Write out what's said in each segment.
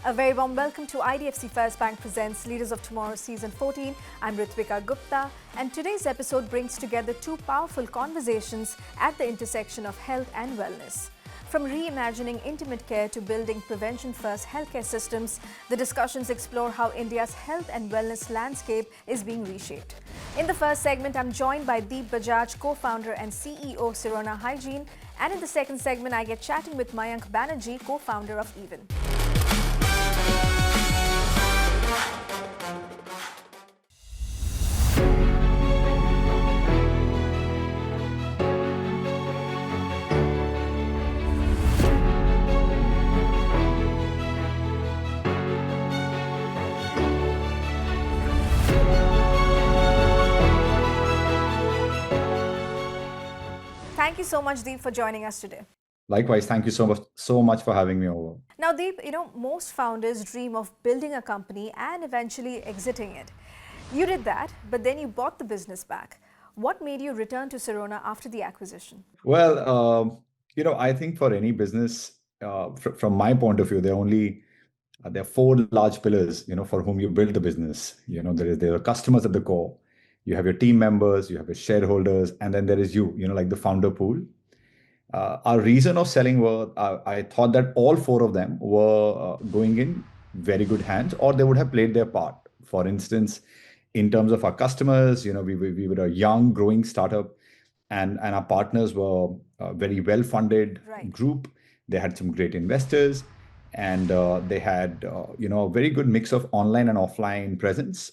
A very warm welcome to IDFC First Bank presents Leaders of Tomorrow Season 14. I'm Ritwika Gupta, and today's episode brings together two powerful conversations at the intersection of health and wellness. From reimagining intimate care to building prevention-first healthcare systems, the discussions explore how India's health and wellness landscape is being reshaped. In the first segment, I'm joined by Bajaj, co-founder and CEO Sirona Hygiene, and in the second segment, I get chatting with Mayank Banerjee, co-founder of Even. Thank you so much, Deep, for joining us today. Likewise, thank you so much for having me over. Now, Deep, most founders dream of building a company and eventually exiting it. You did that, but then you bought the business back. What made you return to Sirona after the acquisition? Well, I think for any business, from my point of view, there are four large pillars, for whom you build the business. There are customers at the core. You have your team members, you have your shareholders, and then there is you, like the founder pool. Our reason of selling I thought that all four of them were going in very good hands, or they would have played their part. For instance, in terms of our customers, we were a young, growing startup, and our partners were a very well-funded group. They had some great investors, and they had a very good mix of online and offline presence.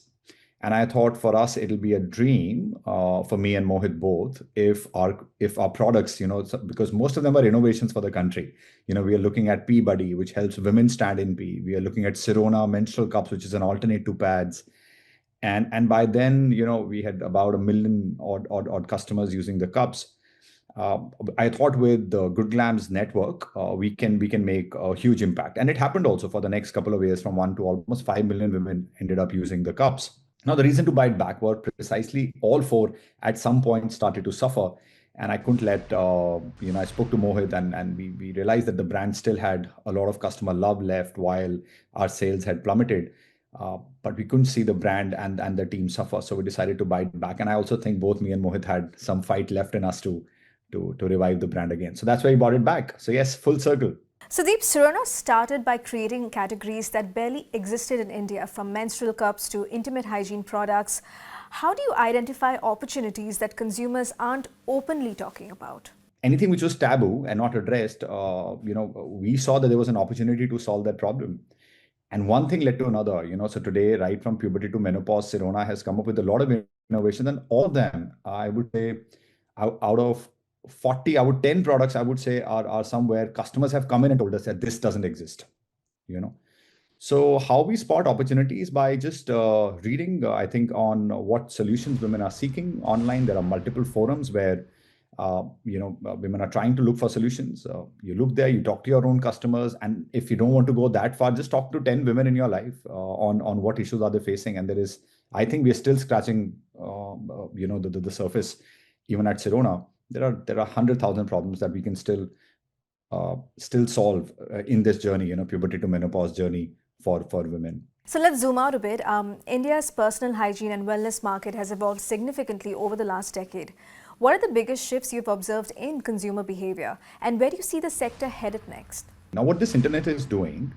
And I thought for us, it'll be a dream for me and Mohit both if our products, because most of them are innovations for the country. We are looking at Pee Buddy, which helps women stand in pee. We are looking at Sirona menstrual cups, which is an alternate to pads. And by then, we had about 1 million odd customers using the cups. I thought with the Good Glam's network, we can make a huge impact. And it happened also for the next couple of years, from 1 to almost 5 million women ended up using the cups. Now, the reason to buy it back were precisely all four at some point started to suffer. And I couldn't let, I spoke to Mohit and we realized that the brand still had a lot of customer love left while our sales had plummeted. But we couldn't see the brand and the team suffer. So we decided to buy it back. And I also think both me and Mohit had some fight left in us to revive the brand again. So that's why we bought it back. So yes, full circle. So Deep, Sirona started by creating categories that barely existed in India, from menstrual cups to intimate hygiene products. How do you identify opportunities that consumers aren't openly talking about? Anything which was taboo and not addressed, we saw that there was an opportunity to solve that problem. And one thing led to another, so today, right from puberty to menopause, Sirona has come up with a lot of innovations, and all of them, I would say, out of 40, 10 products, I would say, are somewhere customers have come in and told us that this doesn't exist, So how we spot opportunities by just reading, I think, on what solutions women are seeking online. There are multiple forums where, women are trying to look for solutions. You look there, you talk to your own customers. And if you don't want to go that far, just talk to 10 women in your life on what issues are they facing. And I think we're still scratching, the surface, even at Sirona. There are 100,000 problems that we can still solve in this journey, puberty to menopause journey for women. So let's zoom out a bit. India's personal hygiene and wellness market has evolved significantly over the last decade. What are the biggest shifts you've observed in consumer behavior, and where do you see the sector headed next? Now, what this internet is doing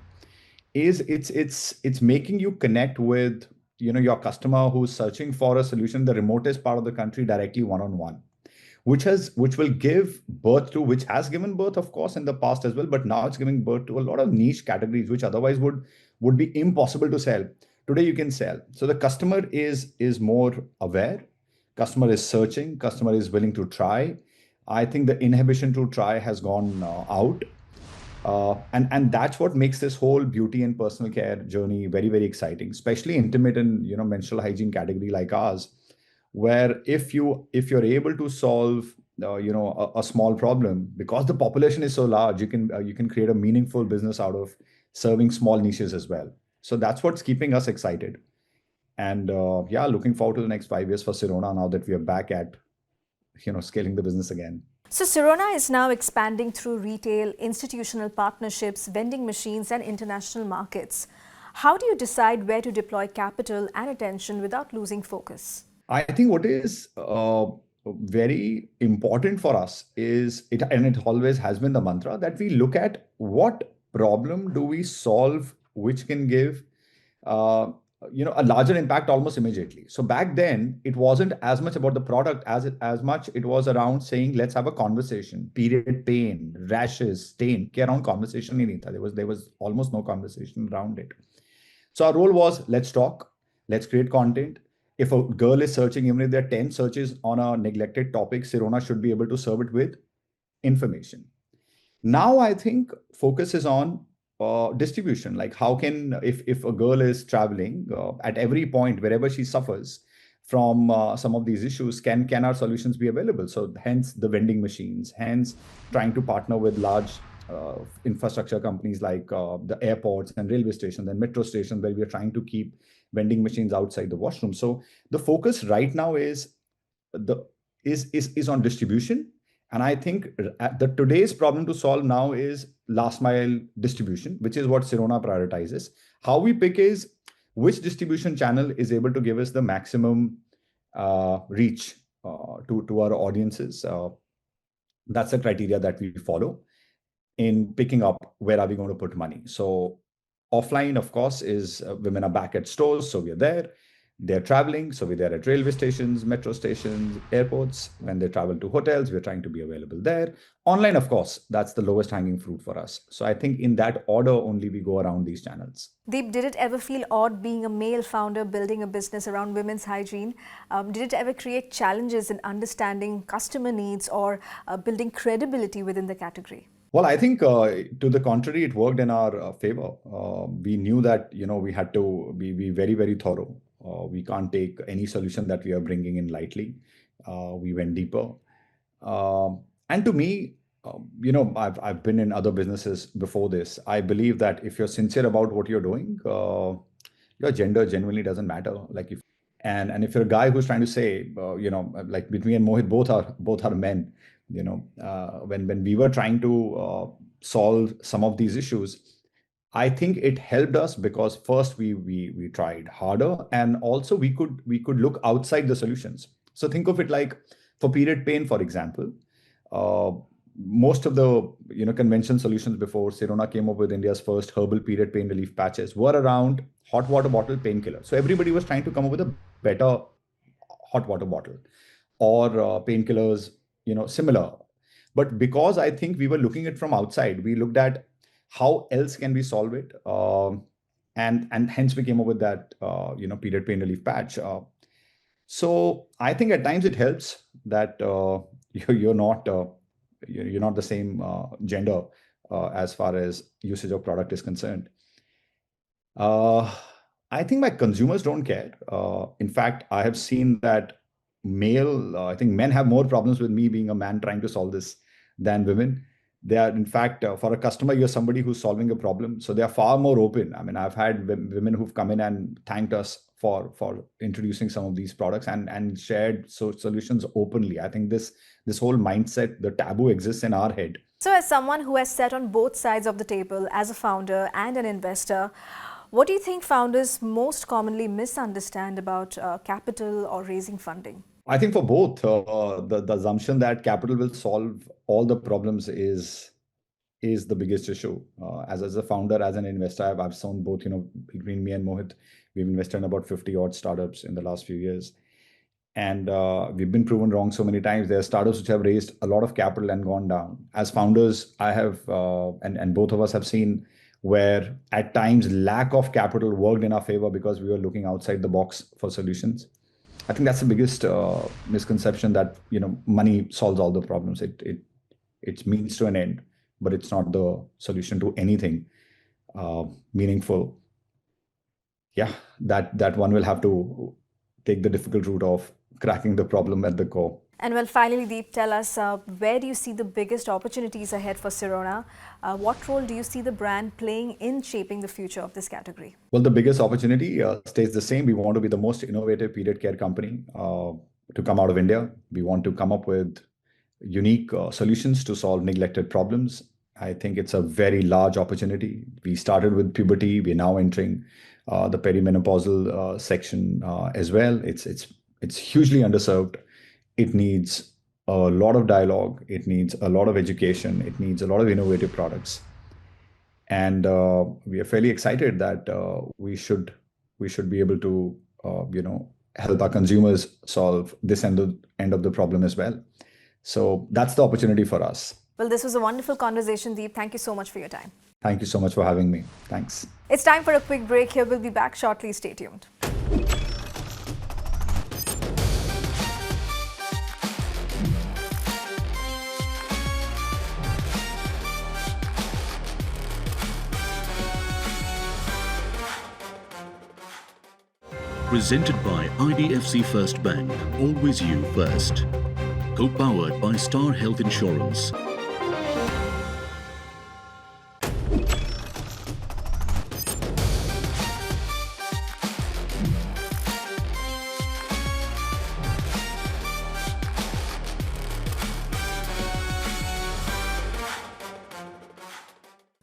is it's making you connect with your customer who's searching for a solution in the remotest part of the country directly one-on-one. Which has given birth, of course, in the past as well, but now it's giving birth to a lot of niche categories, which otherwise would be impossible to sell. Today, you can sell. So the customer is more aware. Customer is searching. Customer is willing to try. I think the inhibition to try has gone out. And that's what makes this whole beauty and personal care journey very, very exciting, especially intimate and, menstrual hygiene category like ours, where if you're able to solve a small problem, because the population is so large, you can create a meaningful business out of serving small niches as well. So that's what's keeping us excited. And looking forward to the next 5 years for Sirona now that we are back at scaling the business again. So Sirona is now expanding through retail, institutional partnerships, vending machines and international markets. How do you decide where to deploy capital and attention without losing focus? I think what is very important for us is it, and it always has been the mantra that we look at what problem do we solve, which can give uh, a larger impact almost immediately. So back then, it wasn't as much about the product as much it was around saying, let's have a conversation. Period pain, rashes, stain, ke around conversation nahi tha. There was almost no conversation around it. So our role was let's talk, let's create content. If a girl is searching, even if there are 10 searches on a neglected topic, Sirona should be able to serve it with information. Now I think focus is on distribution. Like how can, if a girl is traveling at every point, wherever she suffers from some of these issues, can our solutions be available? So hence the vending machines, hence trying to partner with large infrastructure companies like the airports and railway stations and metro stations, where we are trying to keep vending machines outside the washroom. So the focus right now the is on distribution. And I think the today's problem to solve now is last mile distribution, which is what Sirona prioritizes. How we pick is which distribution channel is able to give us the maximum reach to our audiences. That's the criteria that we follow in picking up where are we going to put money. So offline, of course, is women are back at stores, so we are there. They're traveling, so we're there at railway stations, metro stations, airports. When they travel to hotels, we're trying to be available there. Online, of course, that's the lowest hanging fruit for us. So I think in that order only we go around these channels. Deep, did it ever feel odd being a male founder building a business around women's hygiene? Did it ever create challenges in understanding customer needs or building credibility within the category? Well, I think to the contrary, it worked in our favor. We knew that we had to be very, very thorough. We can't take any solution that we are bringing in lightly. We went deeper. And to me, I've been in other businesses before this. I believe that if you're sincere about what you're doing, your gender genuinely doesn't matter. Like if you're a guy who's trying to say, like between me and Mohit, both are men. When we were trying to solve some of these issues, I think it helped us because first we tried harder, and also we could look outside the solutions. So think of it like for period pain, for example. Uh, Most of the convention solutions before Sirona came up with India's first herbal period pain relief patches were around hot water bottle painkiller. So everybody was trying to come up with a better hot water bottle or painkillers, similar. But because I think we were looking at from outside, we looked at how else can we solve it, and hence we came up with that period pain relief patch. So I think at times it helps that you're not you're not the same gender as far as usage of product is concerned. Uh, I think my consumers don't care. In fact, I have seen that I think men have more problems with me being a man trying to solve this than women. They are, in fact, for a customer, you're somebody who's solving a problem. So they are far more open. I mean, I've had women who've come in and thanked us for introducing some of these products and shared solutions openly. I think this whole mindset, the taboo exists in our head. So as someone who has sat on both sides of the table as a founder and an investor, what do you think founders most commonly misunderstand about capital or raising funding? I think for both, the assumption that capital will solve all the problems is the biggest issue. As a founder, as an investor, I've shown both. Between me and Mohit, we've invested in about 50 odd startups in the last few years, and we've been proven wrong so many times. There are startups which have raised a lot of capital and gone down. As founders, I have, and both of us have seen where at times lack of capital worked in our favor because we were looking outside the box for solutions. I think that's the biggest misconception, that money solves all the problems. It means to an end, but it's not the solution to anything meaningful. Yeah, that one will have to take the difficult route of cracking the problem at the core. And well, finally, Deep, tell us, where do you see the biggest opportunities ahead for Sirona? What role do you see the brand playing in shaping the future of this category? Well, the biggest opportunity stays the same. We want to be the most innovative period care company to come out of India. We want to come up with unique solutions to solve neglected problems. I think it's a very large opportunity. We started with puberty. We're now entering the perimenopausal section as well. It's hugely underserved. It needs a lot of dialogue. It needs a lot of education. It needs a lot of innovative products. And we are fairly excited that we should be able to help our consumers solve this end of the problem as well. So that's the opportunity for us. Well, this was a wonderful conversation, Deep. Thank you so much for your time. Thank you so much for having me. Thanks. It's time for a quick break here. We'll be back shortly. Stay tuned. Presented by IDFC First Bank, always you first. Co-powered by Star Health Insurance.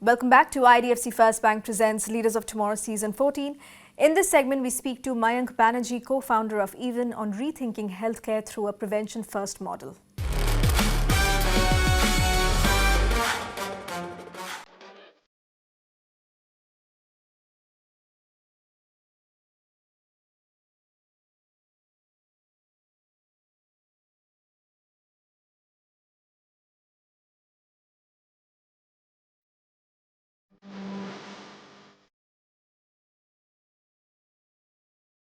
Welcome back to IDFC First Bank presents Leaders of Tomorrow Season 14. In this segment, we speak to Mayank Banerjee, co-founder of Even, on rethinking healthcare through a prevention-first model.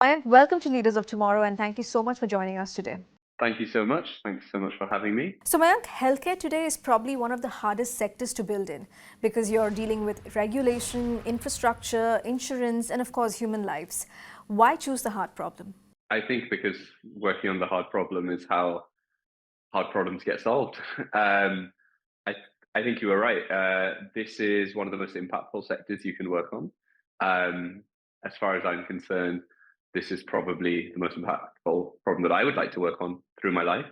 Mayank, welcome to Leaders of Tomorrow, and thank you so much for joining us today. Thank you so much. Thanks so much for having me. So Mayank, healthcare today is probably one of the hardest sectors to build in because you're dealing with regulation, infrastructure, insurance, and of course, human lives. Why choose the hard problem? I think because working on the hard problem is how hard problems get solved. I think you were right. This is one of the most impactful sectors you can work on. As far as I'm concerned, this is probably the most impactful problem that I would like to work on through my life.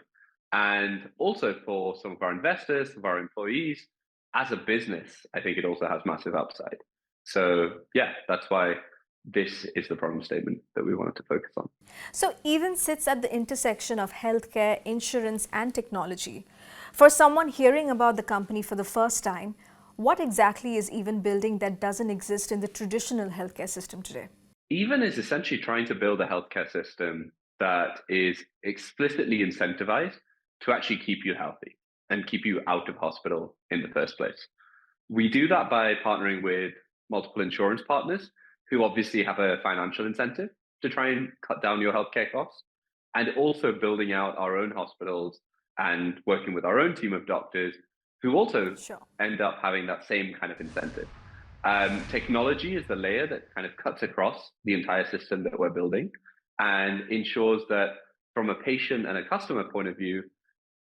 And also for some of our investors, some of our employees, as a business, I think it also has massive upside. So yeah, that's why this is the problem statement that we wanted to focus on. So Even sits at the intersection of healthcare, insurance, and technology. For someone hearing about the company for the first time, what exactly is Even building that doesn't exist in the traditional healthcare system today? Even is essentially trying to build a healthcare system that is explicitly incentivized to actually keep you healthy and keep you out of hospital in the first place. We do that by partnering with multiple insurance partners who obviously have a financial incentive to try and cut down your healthcare costs, and also building out our own hospitals and working with our own team of doctors who also end up having that same kind of incentive. Technology is the layer that kind of cuts across the entire system that we're building and ensures that from a patient and a customer point of view,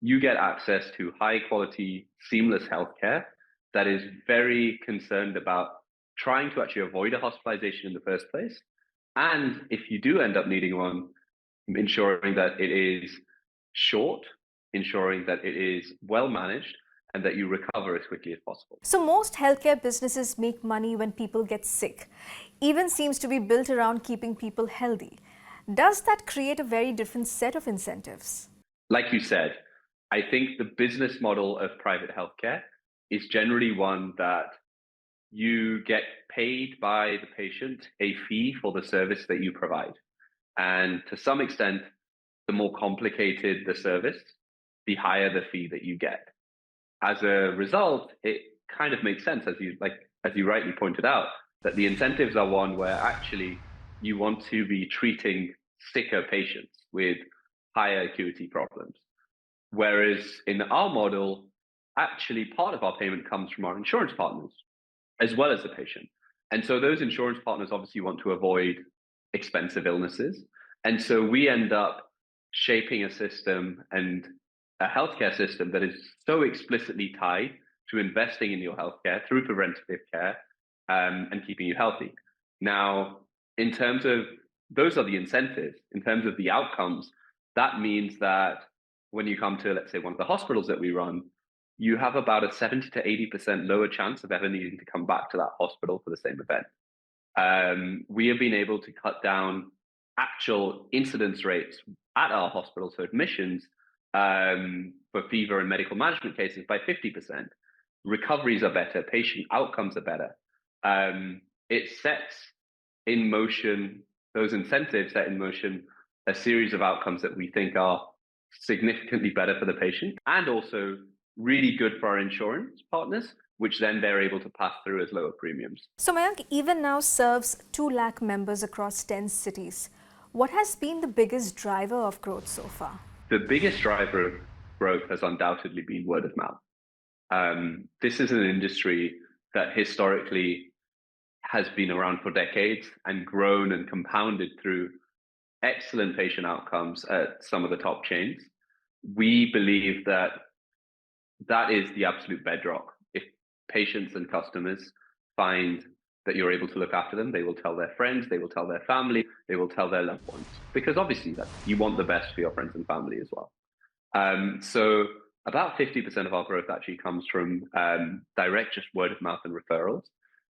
you get access to high quality, seamless healthcare that is very concerned about trying to actually avoid a hospitalization in the first place. And if you do end up needing one, ensuring that it is short, ensuring that it is well managed, and that you recover as quickly as possible. So most healthcare businesses make money when people get sick. Even seems to be built around keeping people healthy. Does that create a very different set of incentives? Like you said, I think the business model of private healthcare is generally one that you get paid by the patient a fee for the service that you provide. And to some extent, the more complicated the service, the higher the fee that you get. As a result, it kind of makes sense, as you rightly pointed out, that the incentives are one where actually you want to be treating sicker patients with higher acuity problems. Whereas in our model, actually part of our payment comes from our insurance partners, as well as the patient. And so those insurance partners obviously want to avoid expensive illnesses. And so we end up shaping a system and a healthcare system that is so explicitly tied to investing in your healthcare through preventative care and keeping you healthy. Now, in terms of those are the incentives, in terms of the outcomes, that means that when you come to, let's say, one of the hospitals that we run, you have about a 70 to 80% lower chance of ever needing to come back to that hospital for the same event. We have been able to cut down actual incidence rates at our hospital, so admissions for fever and medical management cases by 50%. Recoveries are better, patient outcomes are better. It sets in motion, those incentives set in motion a series of outcomes that we think are significantly better for the patient and also really good for our insurance partners, which then they're able to pass through as lower premiums. So Mayank even now serves 2 lakh members across 10 cities. What has been the biggest driver of growth so far? The biggest driver of growth has undoubtedly been word of mouth. This is an industry that historically has been around for decades and grown and compounded through excellent patient outcomes at some of the top chains. We believe that that is the absolute bedrock. If patients and customers find that you're able to look after them, they will tell their friends, they will tell their family, they will tell their loved ones, because obviously that you want the best for your friends and family as well. So about 50% of our growth actually comes from direct, just word of mouth and referrals.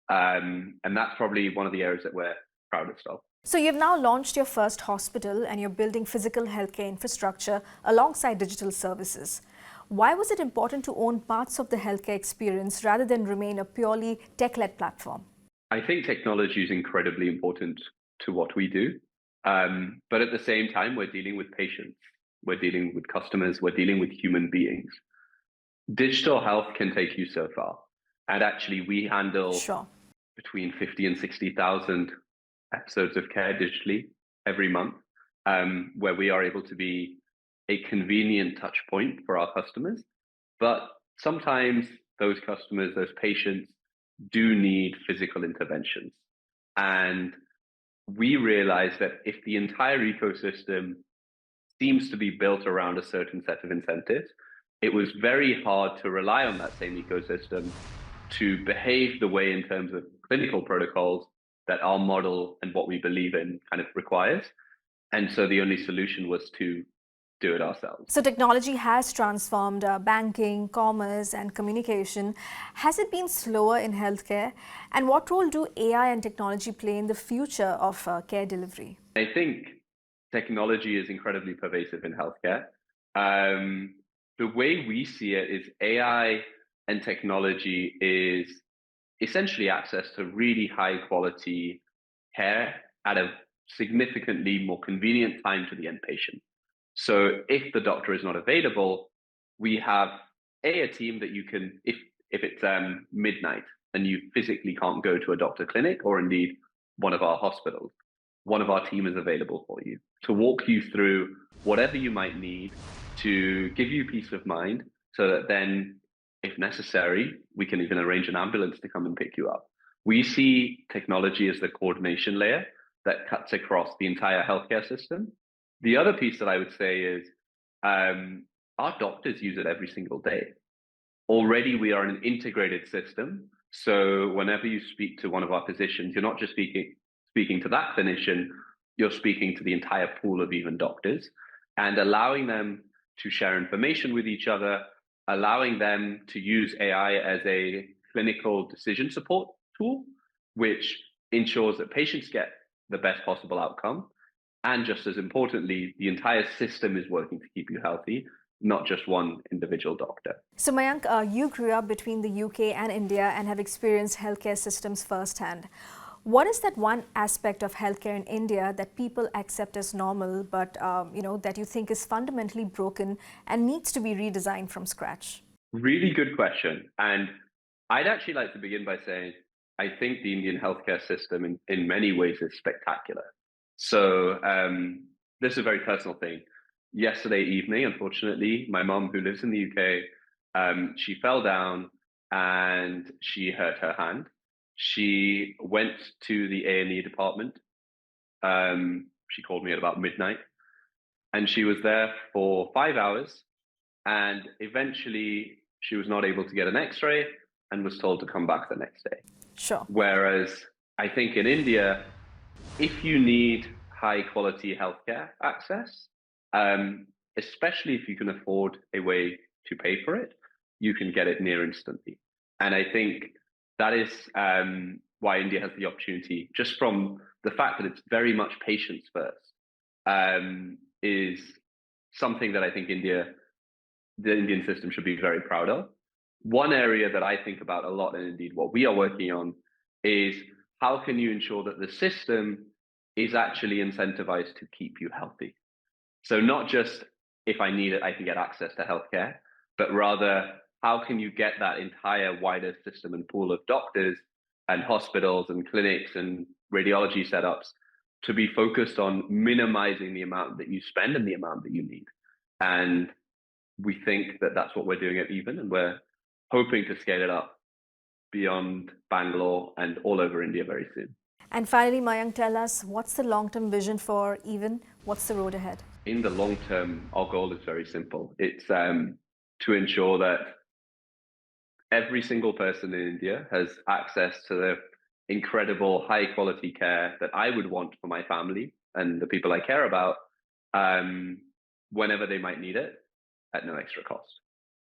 And that's probably one of the areas that we're proudest of. So you've now launched your first hospital and you're building physical healthcare infrastructure alongside digital services. Why was it important to own parts of the healthcare experience rather than remain a purely tech-led platform? I think technology is incredibly important to what we do. But at the same time, we're dealing with patients, we're dealing with customers, we're dealing with human beings. Digital health can take you so far. And actually, we handle between 50 and 60,000 episodes of care digitally every month, where we are able to be a convenient touch point for our customers. But sometimes those customers, those patients, do need physical interventions. And we realize that if the entire ecosystem seems to be built around a certain set of incentives, it was very hard to rely on that same ecosystem to behave the way in terms of clinical protocols that our model and what we believe in kind of requires. And so the only solution was to do it ourselves. So technology has transformed banking, commerce and communication. Has it been slower in healthcare? And what role do AI and technology play in the future of care delivery? I think technology is incredibly pervasive in healthcare. The way we see it is AI and technology is essentially access to really high quality care at a significantly more convenient time to the end patient. So if the doctor is not available, we have a team that you can, if it's midnight and you physically can't go to a doctor clinic or indeed one of our hospitals, one of our team is available for you to walk you through whatever you might need to give you peace of mind so that then, if necessary, we can even arrange an ambulance to come and pick you up. We see technology as the coordination layer that cuts across the entire healthcare system. The other piece that I would say is our doctors use it every single day. Already we are an integrated system. So whenever you speak to one of our physicians, you're not just speaking to that clinician, you're speaking to the entire pool of even doctors and allowing them to share information with each other, allowing them to use AI as a clinical decision support tool, which ensures that patients get the best possible outcome. And just as importantly, the entire system is working to keep you healthy, not just one individual doctor. So Mayank, you grew up between the UK and India and have experienced healthcare systems firsthand. What is that one aspect of healthcare in India that people accept as normal, but that you think is fundamentally broken and needs to be redesigned from scratch? Really good question. And I'd actually like to begin by saying, I think the Indian healthcare system in many ways is spectacular. So this is a very personal thing. Yesterday evening, unfortunately, my mom, who lives in the UK, she fell down and she hurt her hand. She went to the A&E department. She called me at about midnight and she was there for 5 hours. And eventually she was not able to get an x-ray and was told to come back the next day. Sure. Whereas I think in India, if you need high quality healthcare access, especially if you can afford a way to pay for it, you can get it near instantly. And I think that is why India has the opportunity, just from the fact that it's very much patients first, is something that I think the Indian system should be very proud of. One area that I think about a lot, and indeed what we are working on, is how can you ensure that the system is actually incentivized to keep you healthy? So not just if I need it, I can get access to healthcare, but rather how can you get that entire wider system and pool of doctors and hospitals and clinics and radiology setups to be focused on minimizing the amount that you spend and the amount that you need. And we think that that's what we're doing at Even, and we're hoping to scale it up beyond Bangalore and all over India very soon. And finally, Mayank, tell us, what's the long-term vision for Even? What's the road ahead? In the long term, our goal is very simple. It's to ensure that every single person in India has access to the incredible high quality care that I would want for my family and the people I care about, whenever they might need it at no extra cost.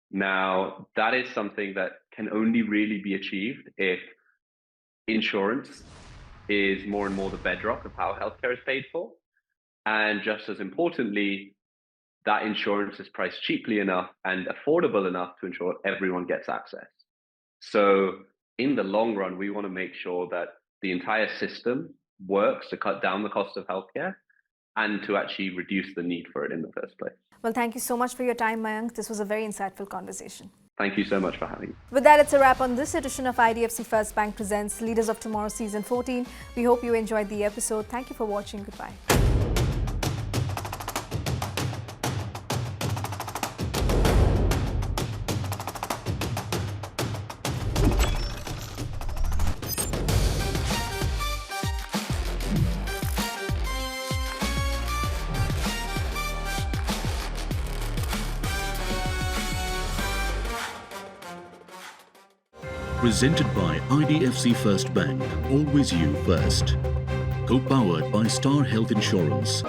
Now, that is something that can only really be achieved if insurance is more and more the bedrock of how healthcare is paid for. And just as importantly, that insurance is priced cheaply enough and affordable enough to ensure everyone gets access. So in the long run, we want to make sure that the entire system works to cut down the cost of healthcare and to actually reduce the need for it in the first place. Well, thank you so much for your time, Mayank. This was a very insightful conversation. Thank you so much for having me. With that, it's a wrap on this edition of IDFC First Bank Presents Leaders of Tomorrow Season 14. We hope you enjoyed the episode. Thank you for watching. Goodbye. Presented by IDFC First Bank, always you first. Co-powered by Star Health Insurance.